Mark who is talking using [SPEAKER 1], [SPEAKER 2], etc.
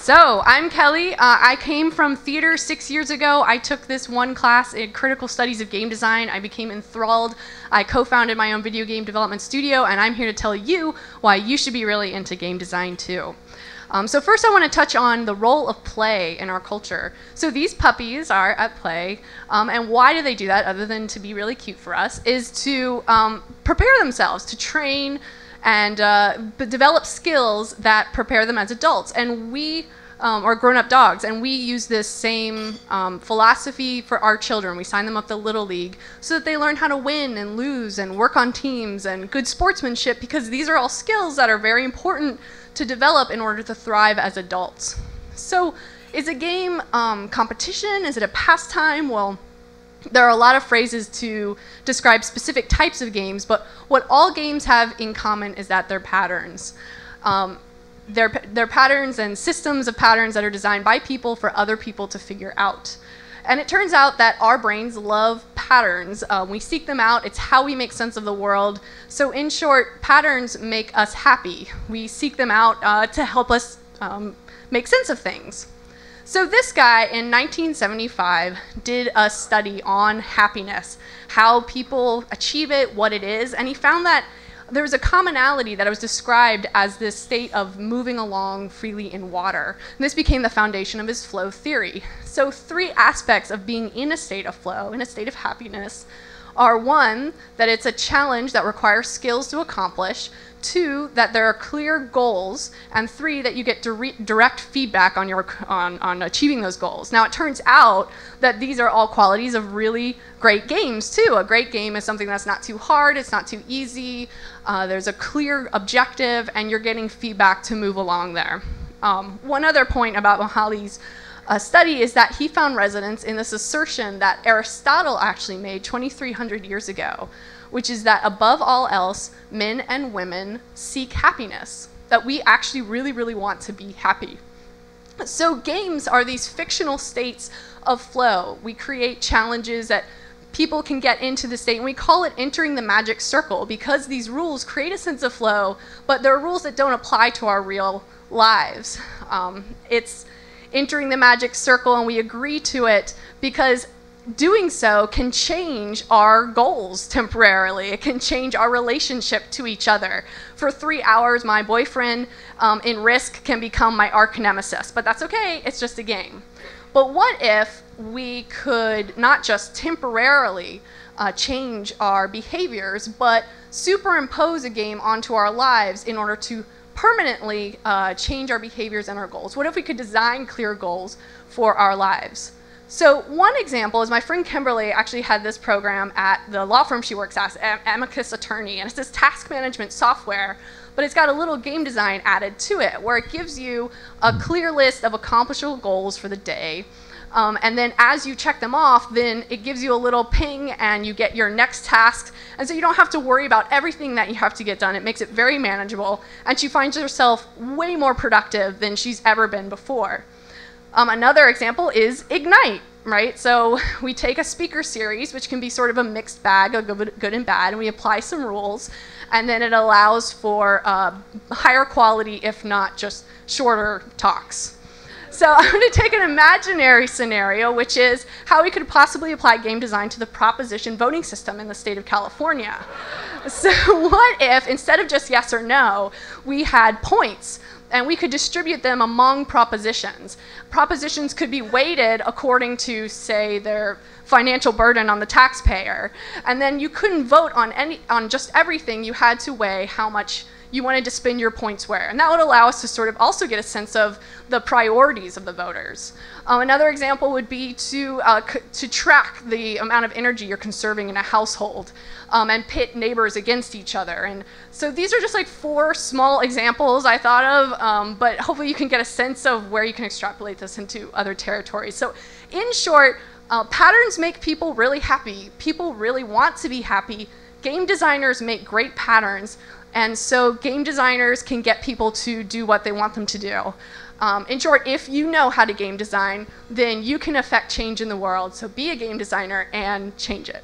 [SPEAKER 1] So, I'm Kelly. I came from theater 6 years ago. I took this one class in critical studies of game design. I became enthralled. I co-founded my own video game development studio, and I'm here to tell you why you should be really into game design too. So first I want to touch on the role of play in our culture. So these puppies are at play, and why do they do that other than to be really cute for us, is to prepare themselves, to train and develop skills that prepare them as adults. And we, or grown-up dogs, and we use this same philosophy for our children. We sign them up to Little League so that they learn how to win and lose and work on teams and good sportsmanship, because these are all skills that are very important to develop in order to thrive as adults. So is a game competition? Is it a pastime? Well, there are a lot of phrases to describe specific types of games, but what all games have in common is that they're patterns. They're patterns and systems of patterns that are designed by people for other people to figure out. And it turns out that our brains love patterns. We seek them out. It's how we make sense of the world. So in short, patterns make us happy. We seek them out to help us make sense of things. So this guy in 1975 did a study on happiness, how people achieve it, what it is, and he found that there was a commonality that was described as this state of moving along freely in water. And this became the foundation of his flow theory. So 3 aspects of being in a state of flow, in a state of happiness, are 1, that it's a challenge that requires skills to accomplish, 2, that there are clear goals, and 3, that you get direct feedback on achieving those goals. Now, it turns out that these are all qualities of really great games, too. A great game is something that's not too hard, it's not too easy, there's a clear objective, and you're getting feedback to move along there. One other point about Mohali's study is that he found resonance in this assertion that Aristotle actually made 2,300 years ago, which is that above all else, men and women seek happiness, that we actually really, really want to be happy. So games are these fictional states of flow. We create challenges that people can get into the state, and we call it entering the magic circle, because these rules create a sense of flow, but there are rules that don't apply to our real lives. It's entering the magic circle, and we agree to it because doing so can change our goals temporarily. It can change our relationship to each other. For 3 hours, my boyfriend in Risk can become my arch nemesis, but that's okay, it's just a game. But what if we could not just temporarily change our behaviors, but superimpose a game onto our lives in order to permanently change our behaviors and our goals? What if we could design clear goals for our lives? So one example is my friend Kimberly actually had this program at the law firm she works at, Amicus Attorney, and it's this task management software, but it's got a little game design added to it where it gives you a clear list of accomplishable goals for the day. And then as you check them off, then it gives you a little ping and you get your next task. And so you don't have to worry about everything that you have to get done. It makes it very manageable. And she finds herself way more productive than she's ever been before. Another example is Ignite, right? So we take a speaker series, which can be sort of a mixed bag of good and bad, and we apply some rules. And then it allows for higher quality, if not just shorter talks. So I'm going to take an imaginary scenario, which is how we could possibly apply game design to the proposition voting system in the state of California. So what if, instead of just yes or no, we had points, and we could distribute them among propositions. Propositions could be weighted according to, say, their financial burden on the taxpayer. And then you couldn't vote on just everything. You had to weigh how much you wanted to spend your points where. And that would allow us to sort of also get a sense of the priorities of the voters. Another example would be to track the amount of energy you're conserving in a household and pit neighbors against each other. And so these are just like 4 small examples I thought of, but hopefully you can get a sense of where you can extrapolate this into other territories. So in short, patterns make people really happy. People really want to be happy. Game designers make great patterns. And so game designers can get people to do what they want them to do. In short, if you know how to game design, then you can affect change in the world. So be a game designer and change it.